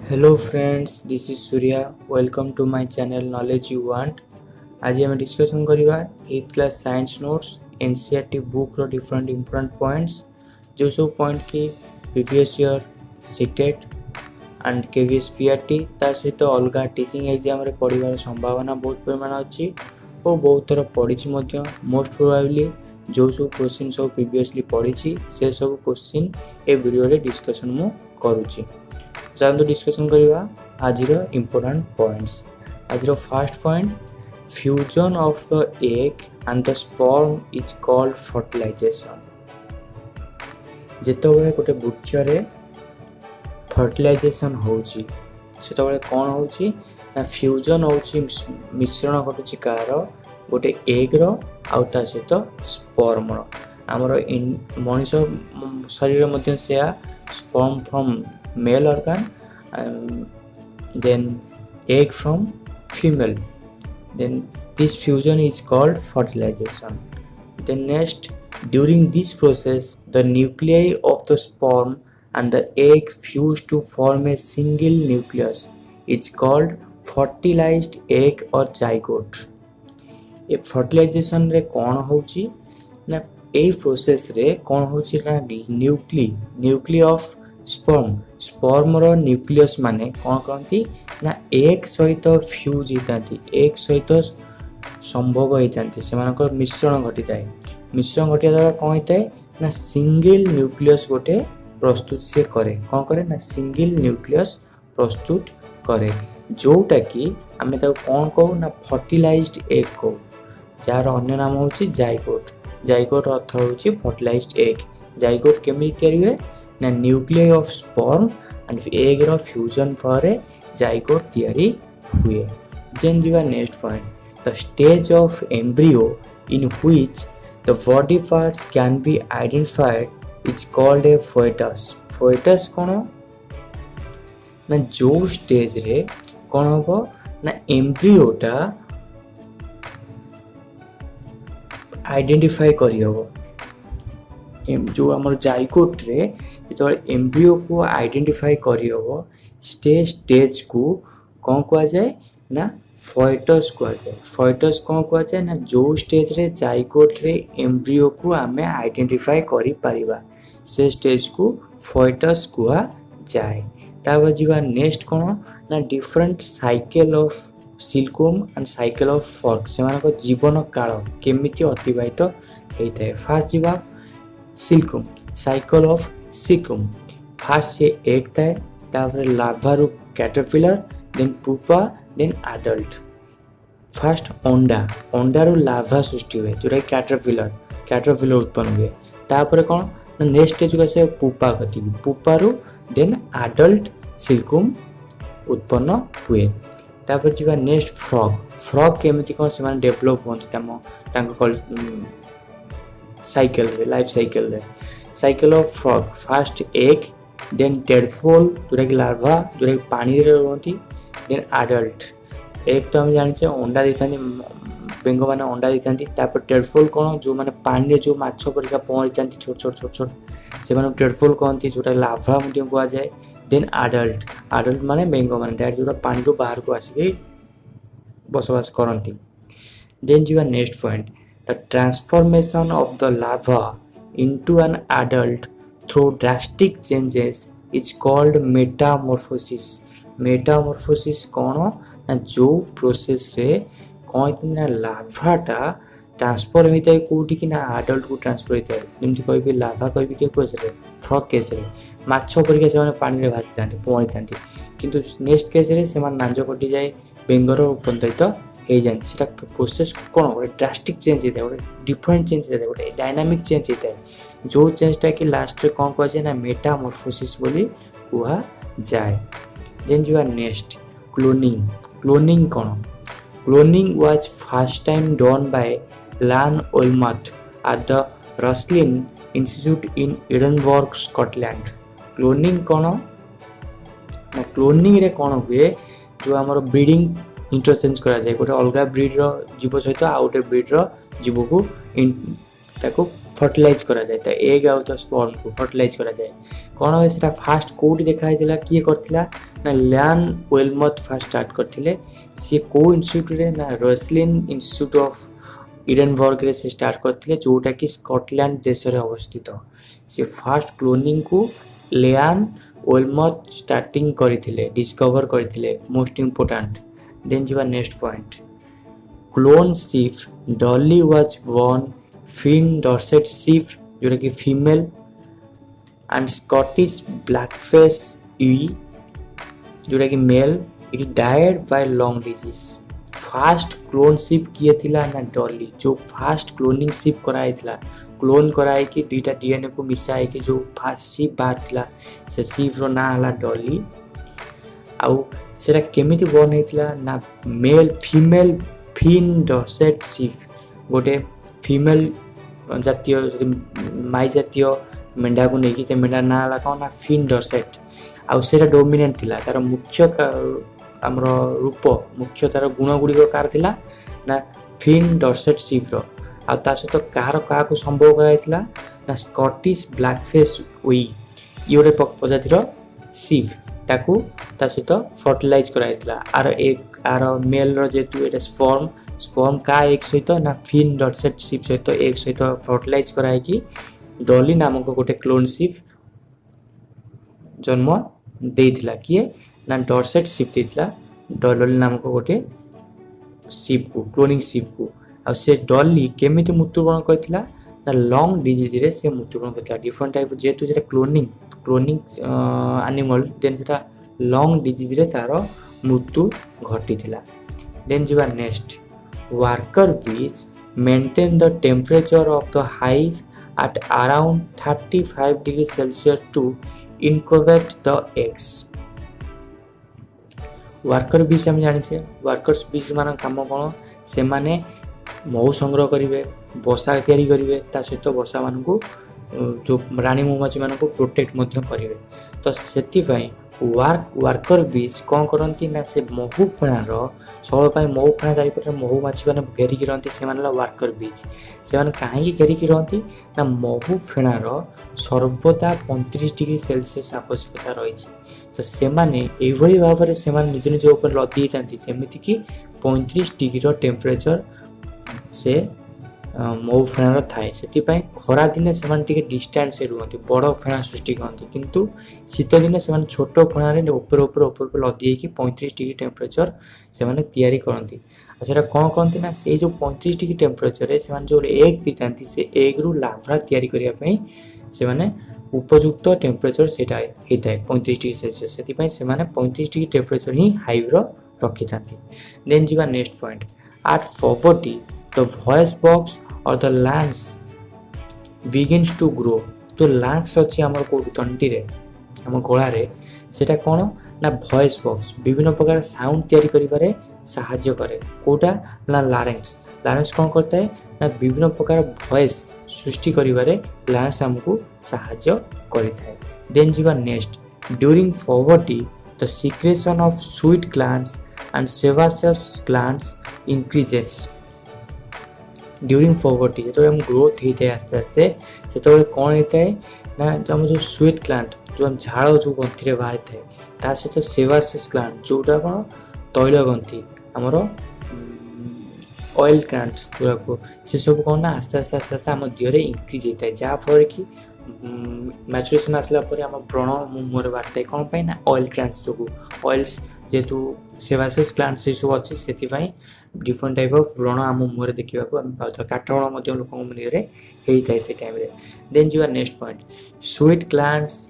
Hello friends, this is Surya. Welcome to my channel Knowledge You Want. आज आम discussion करवा 8th class science notes NCERT book रो different important points जो सब point की previous year CTET and KVS PRT ता सहित अलग टीचिंग एग्जाम रे पढ़िबार संभावना बहुत परिमाण अच्छी और बहुत थर पढ़ी मोस्ट प्रोबेबली जो सब क्वेश्चन सब प्रीवियसली पढ़ी से सब क्वेश्चन ए वीडियो रे डिस्कशन मु करूची। चलो डिस्कशन करवा आज इंपोर्टेंट पॉइंट्स। आज first point fusion of the egg and the sperm is called fertilisation. जितेबाला गोटे वृक्ष रे फर्टिलाइजेशन होची सेतबेले कौन होची ना फ्यूजन होची मिश्रण घटुची कार गोटे एग रो आउ ता सहित स्पर्म रो हमर मनुष्य शरीर मध्य से sperm from male organ then egg from female, then this fusion is called fertilization. Then next, during this process the nuclei of the sperm and the egg fuse to form a single nucleus. It's called fertilized egg or zygote. A fertilization रे कौन होची ना a process रे कौन होची ना nuclei of sperm रो nucleus माने कौन कहती ना एक सहित फ्यूज होती एक सहित संभोग होती से मिश्रण घटी थाए। मिश्रण घटिया द्वारा कौन होता है ना सिंगल न्यूक्लियस गोटे प्रस्तुत से करे कौन करे ना सिंगल न्यूक्लियस प्रस्तुत करे जोटा कि आम कौन कहू ना फर्टिलाइज्ड एग कहू जार अन्य नाम हूँ जाइगोट। जाइगोट अर्थ हूँ फर्टिलाइज्ड एग। जाइगोट केमी तैयारी हुए ना nucleus of sperm and egg रो फ्यूजन पर जाइगोट तैयारी हुए। देन जीवा next point the stage of embryo in which the body parts can be identified is called a foetus. Foetus कौन ना जो स्टेज रे कौन हम ना एम्ब्रियोटा आइडेंटिफाई करी हबो जो आम जाइगोट रे जो एम्ब्रियो को आइडेंटिफाई करी हबो स्टेज को कौन कह जाए ना फोएटस कह जाए। फोएटस कौन कह जाए ना जो स्टेज रे जाइगोट रे एम्ब्रियो को आमे आइडेंटिफाई करि परिबा से स्टेज को फोएटस कह जाए। तापर जीवा नेक्स्ट कौन ना different cycle of silkworm and cycle of frog से जीवन काल केमिति अतिबाहित होता है। फास्ट जीवा silkworm cycle of silkworm first से एग थाए तापर लार्वा रु caterpillar then pupa then adult. First अंडा रु लार्वा सृष्टि हुए जोटा कैटरपिलर उत्पन्न हुए तापर कौन नेक्स्ट स्टेज से पुपा गति पुपा रु देन एडल्ट सिल्कोम उत्पन्न हुए। तापर जीवा नेक्स्ट फ्रॉग केमिति कौन से डेभलप होती साइकिल रे life cycle of frog first egg then tadpole जोटा कि लार्वा जोटा कि पानी रे रहती देन एडल्ट। एग तो हम जाने अंडा देता बेंग मैंने अंडा देता तापर टेडपोल कौन जो मैंने पानी रे जो माछ परिका पहरी था छोट छोट छोट छोट से टेडपोल कहती जोटा लार्वा कह जाए। देन एडल्ट माने बेंग मैंने डायरेक्ट जोटा पानी रो बाहर को आसिक बसवास करती। देन जीवा next point the transformation of the larva into an adult through drastic changes is called metamorphosis. metamorphosis कौन ना जो प्रोसेस रे कौन ना लार्वाटा ट्रांसफर होता है कोटी कि ना एडल्ट को ट्रांसफर होता है जमी कह लार्वा कह केस फ्रॉग केस माछ परिका से पानी में भासी था पहरी था किंतु नेक्स्ट केस से नांज कटि जाए बेंगर रूपांतरित हो जाती प्रोसेस कौन गोटे ड्रास्टिक चेंज होता है गोटे डिफरेंट चेंज होता है गोटे डायनामिक चेंज होता है जो चेंजटा कि लास्ट रे कौन कह जाए ना मेटामॉर्फोसिस बोली कह जाए। देन जीवा नेक्स्ट क्लोनिंग कौन cloning was first time done by Ian Wilmut at the Roslin Institute in Edinburgh Scotland. Cloning कौन ना क्लोनिंग रे कौन हुए जो आमर ब्रीडिंग इंटरचेंज करा जाए गोटे अलग ब्रीड रो जीव सहित आउ गोटे ब्रीड रो जीव को फर्टिलाइज करा जाए तो एग आउ तो स्पर्म को फर्टिलाइज करा जाए कौन हुए सेटा फास्ट कोड देखाई दिला किए करथिला ना ल्यान वेलमथ फास्ट स्टार्ट करथिले सी को इंस्टीट्यूट रे ना रोस्लिन इंस्टीट्यूट ऑफ इडनबर्ग रे से स्टार्ट करथिले जोटा कि स्कॉटलैंड देश रे अवस्थित से फास्ट क्लोनिंग को ल्यान वेलमथ स्टार्टिंग करथिले डिस्कवर करथिले मोस्ट इंपोर्टेंट देन जीवा next point clone sheep Dolly was born Finn Dorset sheep जोटा कि फीमेल एंड स्कॉटिश ब्लैकफेस ई जोटा कि male it died by long disease first clone sheep किए थिला ना डॉली जो फास्ट क्लोनिंग शिप कराई थिला क्लोन कराई कि दुईटा डीएनए को मिसाई कि जो फास्ट शिप बाहर थिला से शिप रो ना हला डॉली आउ सेटा केमिति बन हेतिला ना male female Finn Dorset sheep गोटे फीमेल जातीय माई जातीय मेंढा को लेकिन से मेंढा ना हला कौन ना फिन डॉर्सेट आउ सेटा डोमिनेंट थिला तार मुख्य आमर रूप मुख्य तार गुण गुड़िक कार थिला ना फिन डॉर्सेट शिप रो आ ता सहित कार का को संभव कराइथिला ना स्कॉटिश ब्लैकफेस वी योरे प्रजातिर शिप ताकू ता सहित फर्टिलाइज कराइथिला आर एक are mail row जेतु Etah sperm का एक सहित ना फिन डॉर्सेट शिप सहित एक सहित फर्टिलाइज कराई कि डॉली नामक गोटे क्लोन शिप जन्म देइथिला किए ना डॉर्सेट शिप देइथिला डॉली नामक गोटे शिप को क्लोनिंग शिप को आ से डॉली केमिति मृत्युवरण करथिला ना लॉन्ग डिजीज रे से मृत्युवरण करथिला डिफरेंट टाइप जेतु जेटा क्लोनिंग एनिमल देन सेटा लॉन्ग डिजीज रे तार मृत्यु घटिथिला देन जीवा नेक्स्ट वर्कर बीज maintain the temperature of the hive at around 35 degrees Celsius to incubate the eggs. Worker बीज हम जानी वर्कर्स बीज मान कम कौन से माने मऊ संग्रह करेंगे बसा तैयारी करेंगे सहित बसा मान को जो रानी मधुमाछी मान को प्रोटेक्ट करेंगे तो से वर्कर बीज कौन करती ना से महू फेणार सबल महू फेणा चारिपटे मधुमाछी मैंने घेरिकी रही से वर्कर बीज से कहीं घेरिकी रही ना महू फेणार सर्वदा 35 डिग्री सेल्सियस आवश्यकता रही तो से भाव से निज निज ऊपर लदी जाती जमीती कि 35 डिग्री टेम्परेचर से मऊ फेणार थाए से खरा दिन से डिस्टेंस रुहति बड़ फेणा सृष्टि करती किंतु शीत दिन से छोट फेणार ऊपर ऊपर ऊपर लदी 35 डिग्री टेम्परेचर से तैयारी करती अच्छा कौन कहती ना से जो 35 डिग्री टेम्परेचर से जो एग देता से एग रु लार्भा तैयारी करने से उपयुक्त टेम्परेचर से होता है 35 डिग्री सेल्सियस से 35 डिग्री टेम्परेचर ही हाइव रखी था देन जी next point at puberty the voice box और the glands begins to grow जो लैंड्स अच्छी आम तंटी रे आम गला सेटा कौन ना वॉइस बॉक्स विभिन्न प्रकार साउंड तैयारी करिबारे साहाय्य करे कोटा ना लारेंस कौन करता है ना विभिन्न प्रकार वॉइस सृष्टि करिबारे लारेंस हमको साहाय्य करिथाय देन जीवा next during poverty the secretion of sweet glands and sebaceous glands increases during poverty जो हम ग्रोथ होता है आस्ते आस्ते से कौन होता है ना जो हम जो स्वीट ग्लैंड जो हम झाड़ जो गंथी बाहरी थाए ता सहित सेबासियस ग्लैंड जोटा कौन तैल गंथी आमर ऑयल ग्लैंड्स जो से सब कौन ना आस्ते आस्ते आस्ते आस्ते आम देह इंक्रीज होता है जहाँफल कि मैचुरेशन आसला आम व्रण मुहर बाहरी थाए कौन पाई ना ऑयल ग्लैंड्स जो ऑयल्स जेहेतु सेबासियस ग्लैंड से सब अच्छी से डिफरेंट टाइप ऑफ व्रण आम मुहर देखा काठ व्रण लोक मुहर होता है से टाइम देन जी next point sweet glands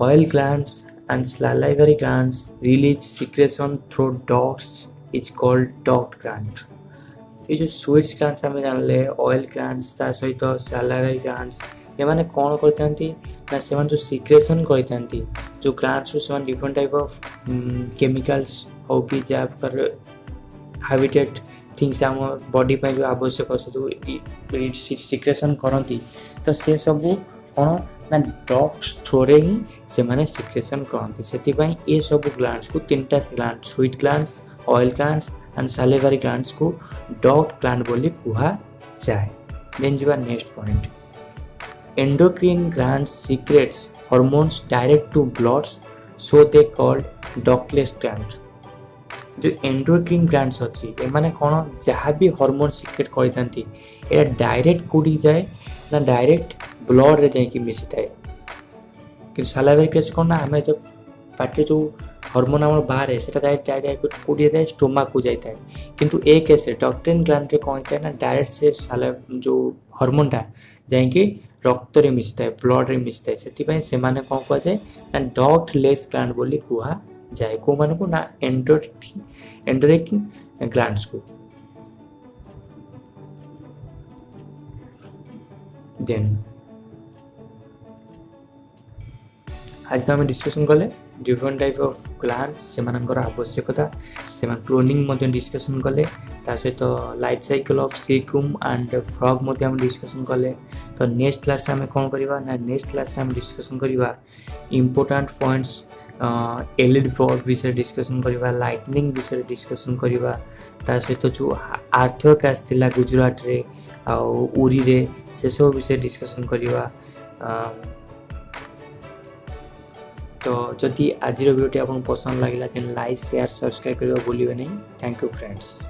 oil glands and salivary glands release secretion through ducts is called duct gland ये जो स्वीट ग्लैंड्स आम जानले ऑयल ग्लैंड्स ता सहित सलाइवरी ग्लैंड्स ये माने कौन करते ना से जो सिक्रेशन करते जो ग्लैंड्स से डिफरेंट टाइप ऑफ केमिकल्स हो कि जहाँ हैबिटेट थिंग्स आम बॉडी पे जो आवश्यक अच्छे जो सिक्रेशन करती तो से सब कौन ना डक्ट्स थ्रोरे ही से सिक्रेशन करती से ये सब ग्लैंड्स को 3टा gland sweat glands oil glands and salivary glands को डक्ट ग्लैंड बोली कहा जाए देन जी next point endocrine gland secretes hormones direct to bloods so they called ductless gland जो एंडोक्राइन ग्लैंड्स अच्छी एमाने कौन जहाँ भी हॉर्मोन सीक्रेट करते ये डायरेक्ट कौटी जाए ना डायरेक्ट ब्लड रे जाकि मिसी थाए कि सालाइवरी केस कौन ना आम जो पार्टी जो हॉर्मोन आम बाहर से डायरेक्ट कौटी जाए स्टोमाक को जाता है किंतु ए केस डक्ट्रेन ग्लैंड रे कौन होता है ना डायरेक्ट से साला जो हॉर्मोनटा जाकि रक्त रे मिसी थाए ब्लड रे मिसी थाए से कौन कह जाए ना डक्टलेस ग्लैंड बोली कह जाए को मान को ना एंडोक्राइन ग्लैंड्स को देन आज तो आम डिस्कसन कले डिफरेंट टाइप ऑफ ग्लैंड्स से आवश्यकता से क्लोनिंग डिस्कसन कले सहित life cycle of silkworm and frog discussion कले तो नेक्स्ट क्लास आम कौन करवा ना नेक्स्ट क्लास आम डिस्कसन करवा इंपोर्टेंट पॉइंट्स एलईडी बल्ब विषय डिस्कसन करवा लाइटनिंग विषय डिस्कसन करवा सहित जो आर्थक्वेक आसला गुजरात रे उरी रे से सब विषय डिस्कसन करवा तो जदि आज वीडियो आपको पसंद लगे देन लाइक शेयर सब्सक्राइब करवा भूलिए नहीं थैंक यू फ्रेंड्स।